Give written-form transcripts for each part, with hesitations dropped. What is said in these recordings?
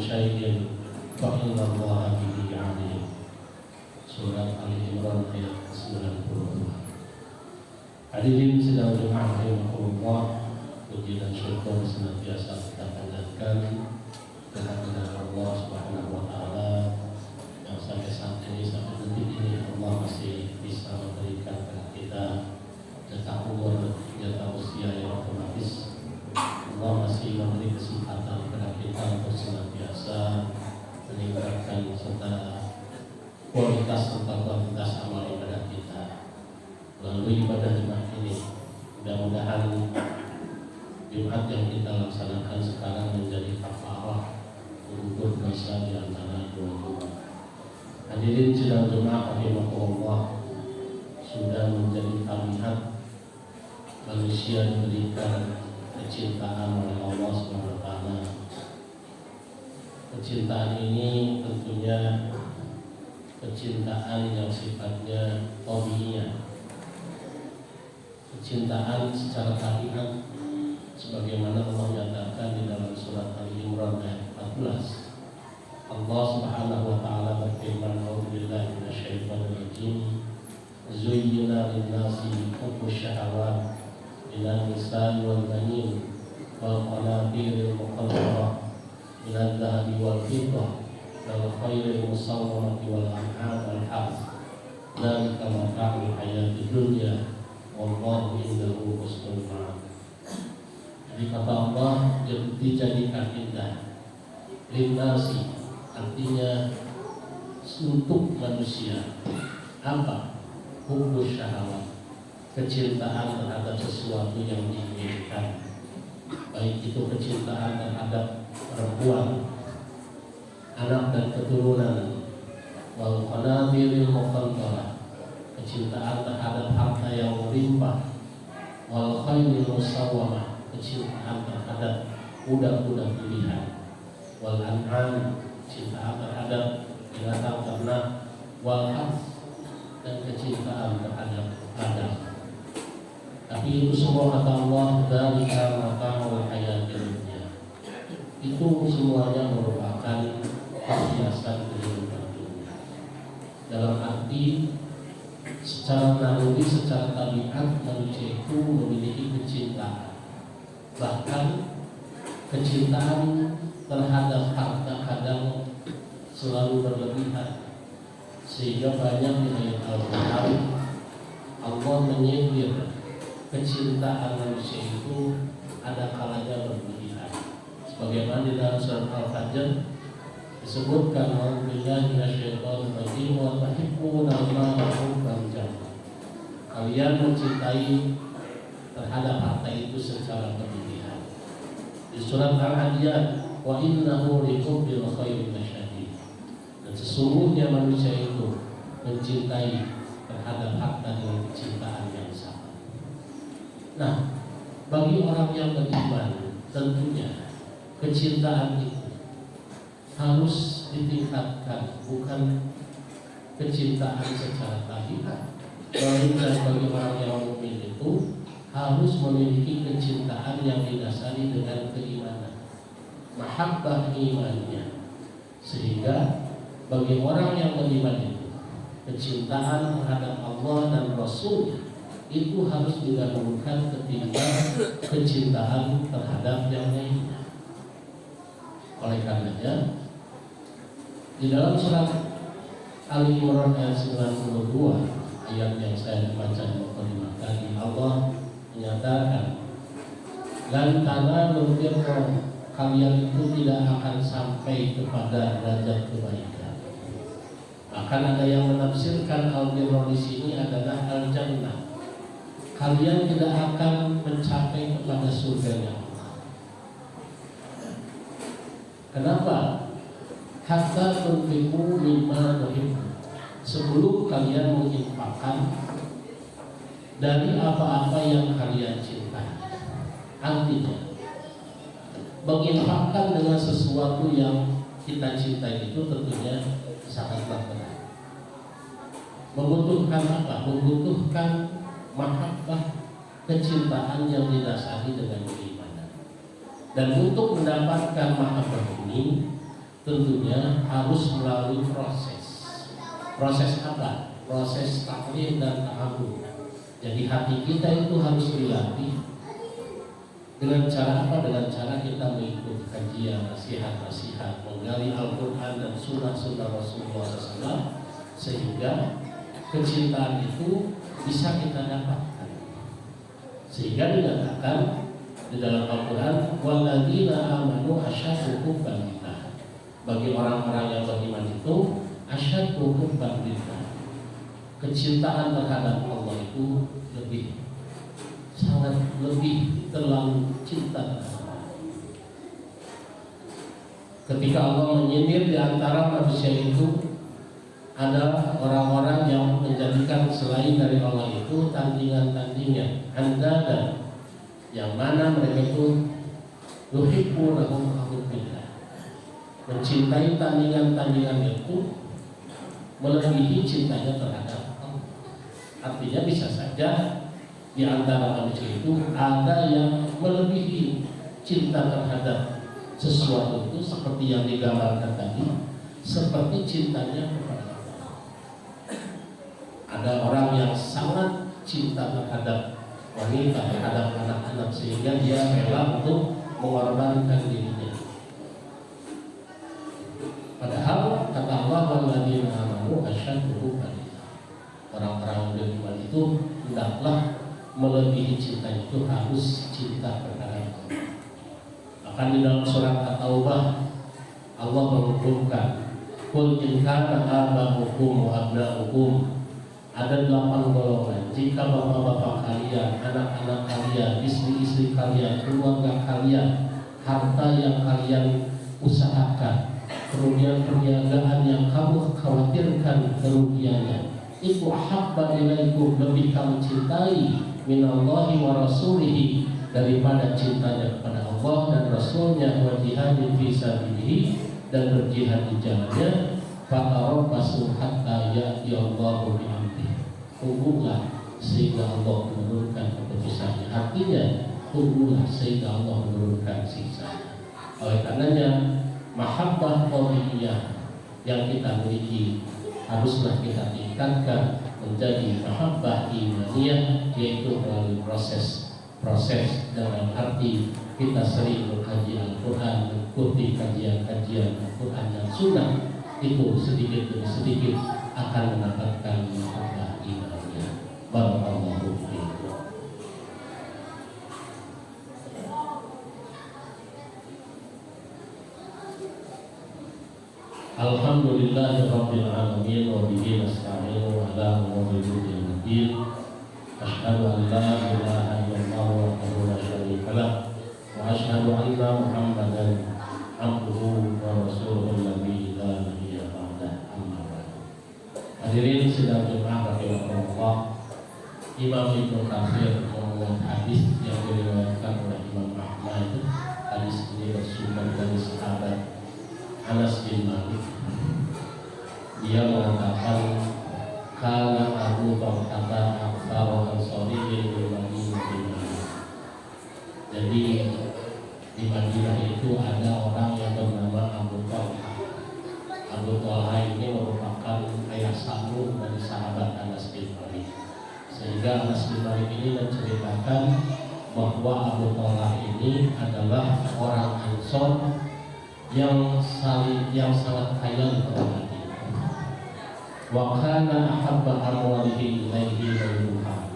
syai'in fa inna Allaha bihi alim. Surat Al-Imran ayat 92. Hadirin sedang jemaah rahimahullah, puji dan syukur senantiasa kita panjatkan kehadirat Allah Subhanahu wa taala yang sampai saat ini, sampai detik ini Allah masih bisa memberikan kepada kita jatah umur, jatah usia yang otomatis. Allah masih memberi kesempatan kepada kita untuk senantiasa meningkatkan serta kualitas amal ibadah kita melalui ibadah Jumat ini. Mudah-mudahan Jumat yang kita laksanakan sekarang menjadi kafarah untuk dosa di antara dua Jumat. Hadirin sidang jemaah rahimahullah, sudah menjadi tabiat manusia diberikan kecintaan oleh Allah SWT. Kecintaan ini tentunya kecintaan yang sifatnya tabiiyah, kecintaan secara tabiat, sebagaimana Allah nyatakan di dalam surat Al-Imran ayat 14. Allah Subhanahu wa taala berfirman, "A'udzubillahi minasyaitonir rajim. Zuyyina lin-nasi hubbus syahawat minan nisa'i wal banin wal qanatiril muqantarah minadh dhahabi wal fiddah wal khayril musawwamati wal an'am wal harth. Dzalika mata'ul hayatid dunya wallahu indahu husnul ma'ab." Jadi kata Allah, dijadikan indah lin-nasi, artinya untuk manusia. Apa? Hubbus syahawat, kecintaan terhadap sesuatu yang diinginkan, baik itu kecintaan terhadap perempuan, anak dan keturunan, wal qanatiril muqantarah, kecintaan terhadap harta yang melimpah, wal khayril musawwamah, kecintaan terhadap kuda-kuda pilihan, wal an'am, kecintaan terhadap binatang ternak, wal harth, dan kecintaan terhadap ladang. Tapi itu semua kata Allah, dzalika mata'ul hayatid dunya, itu semuanya merupakan perhiasan kehidupan dunia. Dalam arti secara naluri, secara tabiat manusia itu memiliki kecintaan, bahkan kecintaan terhadap harta kadang selalu berlebihan, sehingga banyak di ayat Al-Quran Allah menyindir kecintaan manusia itu ada kalanya berlebihan. Sebagaimana di dalam surat Al-Fajr disebutkan, "A'udzubillahi minasyaitonir rajim wa tuhibbuna Allaha hubban jamma." Kalian mencintai terhadap harta itu secara berlebihan. Di surat Al-Adiyat, "Wa innahu lihubbil khairi lasyadid." Dan sesungguhnya manusia itu mencintai terhadap harta dengan kecintaan yang sama. Nah, bagi orang yang beriman, tentunya kecintaan itu harus ditingkatkan, bukan kecintaan secara tabiat. Melainkan bagi orang yang mukmin itu harus memiliki kecintaan yang didasari dengan keimanan, mahabbah imannya, sehingga bagi orang yang beriman itu kecintaan terhadap Allah dan Rasulnya itu harus didahulukan ketimbang kecintaan terhadap yang lainnya. Oleh karenanya di dalam surat Al-Imran ayat 92, ayat yang saya baca di mukadimah tadi, Allah menyatakan, "Lan tanalul birra," kalian itu tidak akan sampai kepada derajat kebaikan. Bahkan ada yang menafsirkan al-birra di sini adalah al-jannah. Kalian tidak akan mencapai kepada surganya Allah. Kenapa? Hatta tunfiqu mimma tuhibbu, sebelum kalian menginfakkan dari apa-apa yang kalian cintai. Artinya, menginfakkan dengan sesuatu yang kita cintai itu tentunya sangatlah berat. Membutuhkan apa? Membutuhkan mahabbah, kecintaan yang didasari dengan keimanan. Dan untuk mendapatkan mahabbah ini, tentunya harus melalui proses. Proses apa? Proses taklim dan ta'amul. Jadi hati kita itu harus dilatih dengan cara apa? Dengan cara kita mengikuti kajian, nasihat-nasihat, menggali Al-Quran dan sunnah-sunnah Rasulullah SAW, sehingga kecintaan itu bisa kita dapatkan. Sehingga dikatakan di dalam Al-Quran, walladzina amanu asyaddu hubban lillah. Bagi orang-orang yang beriman itu asyaddu hubban lillah. Kecintaan terhadap Allah itu sangat lebih terlalu cinta terhadap Allah. Ketika Allah menyindir di antara manusia itu, ada orang-orang yang menjadikan selain dari Allah itu tandingan-tandingan, andada, yang mana mereka itu yuhibbunahum hubbillah, mencintai tandingan-tandingan itu melebihi cintanya terhadap Allah. Artinya bisa saja di antara manusia itu ada yang melebihi cinta terhadap sesuatu itu seperti yang digambarkan tadi, seperti cintanya kepada Allah. Ada orang yang sangat cinta terhadap wanita, terhadap anak-anak, sehingga dia rela untuk mengorbankan dirinya. Padahal kata Allah, walladzina amanu asyaddu hubban lillah. Orang-orang yang beriman itu hendaklah melebihi cinta itu harus cinta kepada Allah. Bahkan di dalam surat At-Taubah Allah menghukumkan, qul in kana aba'ukum wa abna'ukum, ada 8 golongan. Jika bapak-bapak kalian, anak-anak kalian, istri-istri kalian, keluarga kalian, harta yang kalian usahakan, kerugian perniagaan yang kamu khawatirkan kerugiannya, itu habba ilaikum, lebih kamu cintai minallahi wa rasulihi, daripada cintanya kepada Allah dan Rasulnya, wa jihadin fi sabilihi, dan berjihad di jalannya, fatarabbasu hatta ya'ti Allahu bi amrihi. Tunggulah sehingga Allah menurunkan keputusannya. Artinya tunggulah sehingga Allah menurunkan siksa. Oleh karenanya mahabbah qauliyah yang kita miliki haruslah kita tingkatkan menjadi mahabbah imaniyah, yaitu melalui proses dalam arti kita sering mengkaji Al-Quran, mengikuti kajian-kajian Al-Quran dan Sunnah, itu sedikit demi sedikit akan mendapatkan mahabbah imaniyah. Barakallahu fiikum. Alhamdulillahi rabbil alamin, wa bihi nasta'inu ala umuri dinil. Asyhadu an la ilaha illallah wahdahu la syarika lah, wa asyhadu anna Muhammadan abduhu wa rasuluhu alladzi la nabiyya ba'dah. Amma ba'du. Hadirin sidang jemaah rahimahullah, Imam Ibnu Katsir membawakan hadis yang diriwayatkan oleh Imam Ahmad. Hadis ini bersumber dari sahabat Anas bin Malik. Dia mengatakan, kana Abu Bakar aktsara ansoriyin di Madinah. Jadi di Madinah itu ada orang yang bernama Abu Talha. Abu Talha ini merupakan ayah sambung dari sahabat Anas bin Malik. Sehingga Anas bin Malik ini menceritakan bahwa Abu Talha ini adalah orang Ansor yang sangat kaya di kota Madinah. Wa kana ahabba amwalihi ilaihi bayruha,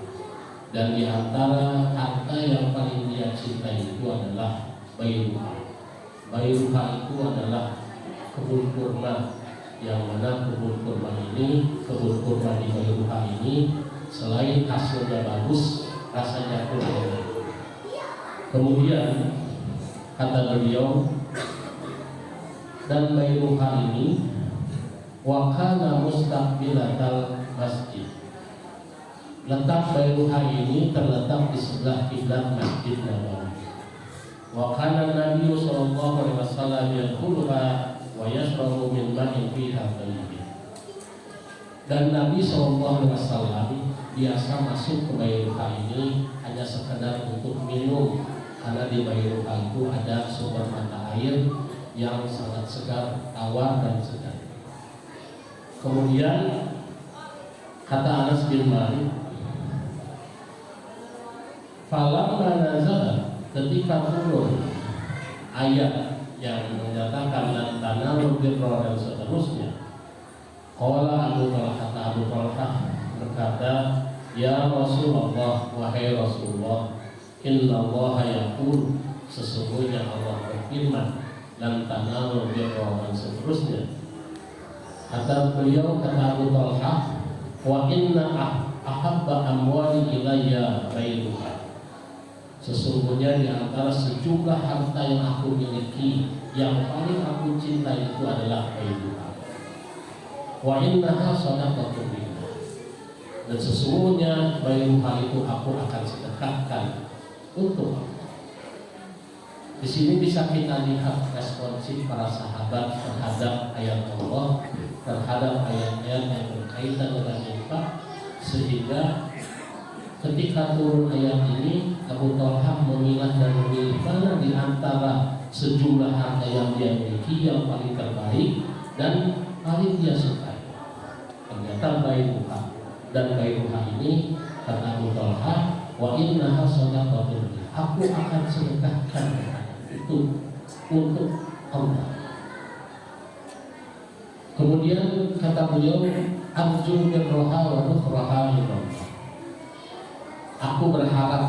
dan di antara harta yang paling dia cintai itu adalah bayruha. Bayruha itu adalah kebun kurma, yang mana kebun kurma ini, kebun kurma di bayruha ini, selain hasilnya bagus, rasanya pun enak. Kemudian kata beliau, dan bayruha ini wa kana mustaqbilatal masjid. Letak bayruha ini terletak di sebelah kiblat Masjid Nabawi. Wa kana Nabi sallallahu alaihi wasallam yadkhuluha wa yashrabu min ma'in fiha tayyib. Dan Nabi sallallahu alaihi wasallam biasa masuk ke bayruha ini hanya sekedar untuk minum, karena di bayruha itu ada sumber mata air yang sangat segar, tawar dan segar. Kemudian kata Anas bin Malik, falamma nazala, ketika turun ayat yang menyatakan lan tanalul birra dan seterusnya, qala Abu Talhah berkata, ya Rasulullah, wahai Rasulullah, innallaha yaqul, sesungguhnya Allah berfirman, lan tanalul birra dan seterusnya. Kata beliau, kata Abu Talhah, wa inna ahabba amwali ilayya ghairuha, sesungguhnya di antara sejumlah harta yang aku miliki, yang paling aku cinta itu adalah ghairuha. Wa innaha shadaqatun billah, dan sesungguhnya ghairuha itu aku akan sedekahkan untuk Allah. Di sini bisa kita lihat responsif para sahabat terhadap ayat Allah, terhadap ayat-ayat yang berkaitan dengan infak, sehingga ketika turun ayat ini Abu Talhah memilah dan memilih mana di antara sejumlah harta yang dia miliki yang paling terbaik dan paling dia sukai. Ternyata ghairuha, dan ghairuha ini kata Abu Talhah, wa innaha shadaqatun, aku akan sedekahkan itu untuk Allah. Kemudian kata beliau, arju birroha wa nukhraha ilallah, aku berharap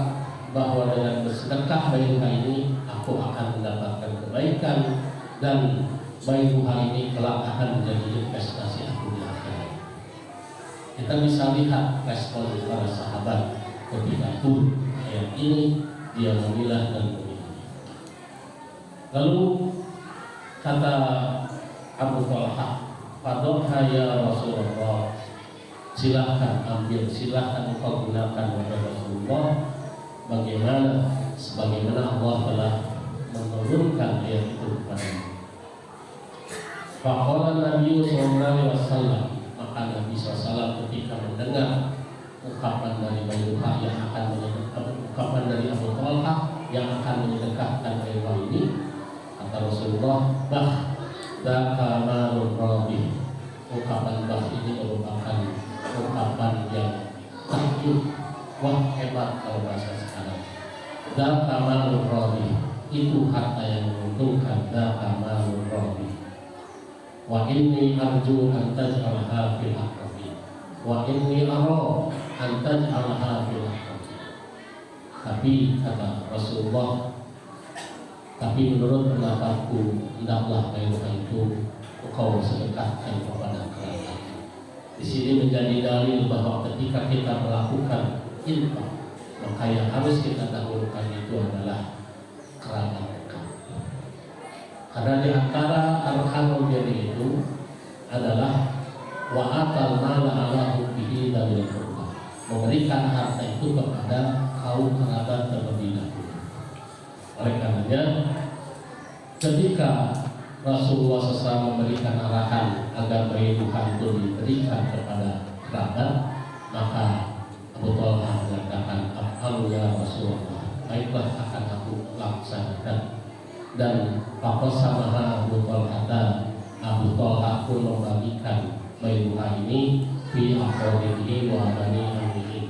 bahwa dengan bersedekah ghairuha ini aku akan mendapatkan kebaikan, dan ghairuha ini kelak akan menjadi investasi aku di akhirat. Kita bisa lihat respon para sahabat ketika turun ayat ini, dia memilah dan memilih. Lalu kata Abu Talhah, fadhha ya Rasulullah, silahkan ambil, silahkan engkau gunakan wahai Rasulullah, sebagaimana Allah telah menurunkan ayat itu kepadamu. Faqala Nabi sallallahu alaihi wasallam, maka Nabi SAW ketika mendengar ucapan dari ghairuha yang akan ucapan dari Abu Talhah yang akan menyedekahkan ghairuha ini, kata Rasulullah, bah dzaka malur rabi, ucapan bah ini merupakan ucapan yang takjub, wah hebat kalau bahasa sekarang. Dzaka malur rabi, itu harta yang menguntungkan. Dzaka malur rabi, wa inni arju an taj'alha fil aqrabi, wa inni ara an taj'alha fil aqrabi. Tapi kata Rasulullah, tapi menurut pendapatku, hendaklah ghairuha itu engkau sedekahkan kepada kerabat. Di sini menjadi dalil bahwa ketika kita melakukan infak, maka yang harus kita dahulukan itu adalah kerabat dekat. Karena di antara arkanul birri itu adalah wa atal mala ala hubbihi dzawil qurba, memberikan harta itu kepada kaum kerabat terlebih dahulu. Oleh karenanya, ketika Rasulullah SAW memberikan arahan agar ghairuha itu diberikan kepada kerabat, maka Abu Talhah mengatakan, af'alu ya Rasulullah, baiklah akan aku laksanakan. Dan faqasamaha Abu Talhah pun membagikan ghairuha ini fi aqrabihi wa bani ammihi,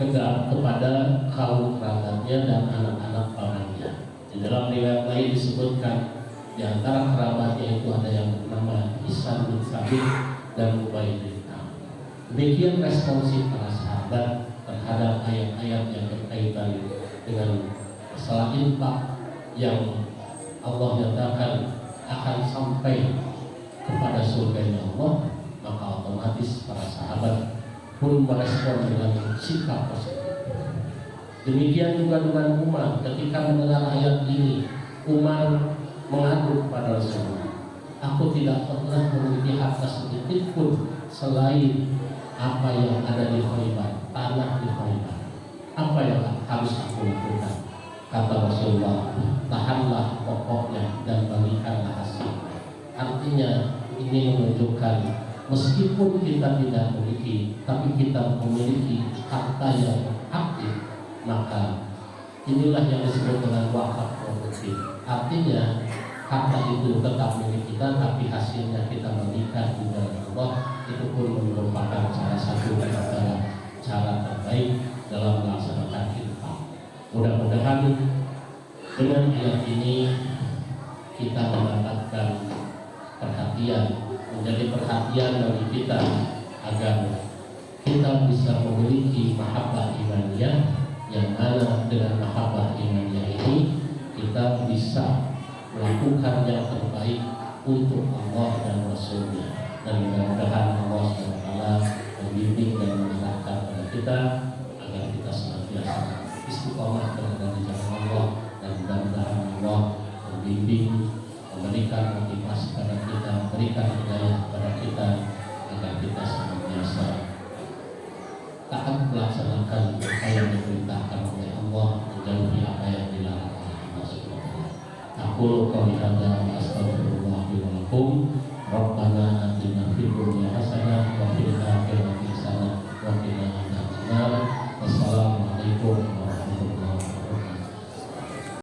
kepada kaum kerabatnya dan anak-anak pamannya. Di dalam riwayat lain disebutkan di antara kerabatnya itu ada yang bernama Ihsan bin Sabit dan Ubay bin Ka'ab. Demikian responsif para sahabat terhadap ayat-ayat yang berkaitan dengan masalah infak yang Allah nyatakan akan sampai kepada surga Allah, maka otomatis para sahabat pun merespon dengan sikap positif. Demikian juga dengan Umar, ketika mendengar ayat ini, Umar mengadu kepada Rasulullah, aku tidak pernah memiliki harta sedikit pun selain apa yang ada di Khaybar, tanah di Khaybar. Apa yang harus aku lakukan? Kata Rasulullah, tahanlah pokoknya dan bagikanlah hasil. Artinya ini menunjukkan meskipun kita tidak memiliki, tapi kita memiliki harta yang aktif, maka inilah yang disebut dengan wakaf produktif. Artinya harta itu tetap milik kita, tapi hasilnya kita bagikan di jalan Allah, itu pun merupakan salah satu cara terbaik dalam melaksanakan infak. Mudah-mudahan dengan ayat ini kita mendapatkan perhatian, menjadi perhatian bagi kita agar kita bisa memiliki mahabbah imaniyah, yang mana dengan mahabbah imaniyah ini kita bisa melakukan yang terbaik untuk Allah dan Rasulnya. Dan mudah-mudahan Allah SWT membimbing dan mengarahkan kepada kita agar kita senantiasa istiqomah berada di jalan Allah, dan mudah-mudahan Allah membimbing, memberikan motivasi kepada kita, berikan hidayah kepada kita agar kita senantiasa taat melaksanakan apa yang diperintahkan oleh Allah, menjauhi apa yang dilarang oleh Allah SWT. Aku qouli hadza wa astaghfirullah li wa lakum.